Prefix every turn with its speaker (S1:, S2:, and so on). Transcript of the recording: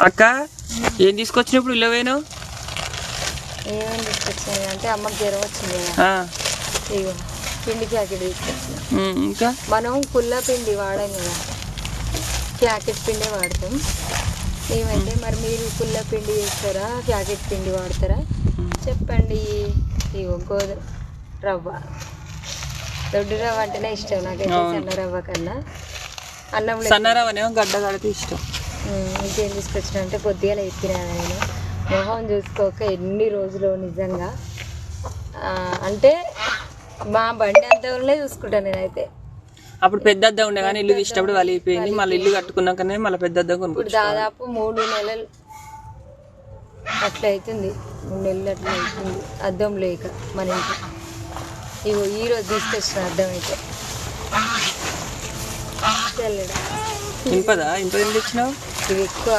S1: అక్క ఏం తీసుకొచ్చినప్పుడు ఇలా పోయినావు?
S2: ఏమేమి తీసుకొచ్చాను అంటే అమ్మకి జ్వరం వచ్చింది కదా, ఇగో పిండి ప్యాకెట్ తీసుకొచ్చిన.
S1: ఇంకా
S2: మనం పుల్ల పిండి వాడాం కదా, ప్యాకెట్ పిండే వాడతాం మేమైతే. మరి మీరు పుల్ల పిండి చేస్తారా ప్యాకెట్ పిండి వాడతారా చెప్పండి. ఇగో గోధుమ రవ్వ, దొడ్డు రవ్వ అంటేనే ఇష్టం నాకైతే, సన్న రవ్వ కన్నా. అన్నం
S1: సన్న రవ్వనేమో గడ్డ కడితే ఇష్టం.
S2: ఇంకేం తీసుకొచ్చిన అంటే పొద్దుగా ఎత్తినా నేను మొహం చూసుకోక ఎన్ని రోజులు నిజంగా. అంటే మా బండి అంతలోనే చూసుకుంటాను నేనైతే.
S1: అప్పుడు పెద్ద అద్దం ఉండే కానీ ఇల్లు తీసేటప్పుడు వలిగిపోయింది. మళ్ళీ ఇల్లు కట్టుకున్నాకనే మళ్ళీ పెద్ద అద్దం కొనుక్కుంది.
S2: ఇప్పుడు దాదాపు 3 నెలలు అట్లా అవుతుంది, 3 నెలలు అట్లా అవుతుంది అద్దం లేక మన ఇంట్లో. ఇగో ఈరోజు తీసుకొచ్చిన అద్దం అయితే తెల్లడా
S1: ఇంపదా ఇంప తెచ్చినావు.
S2: ఇవి ఎక్కువ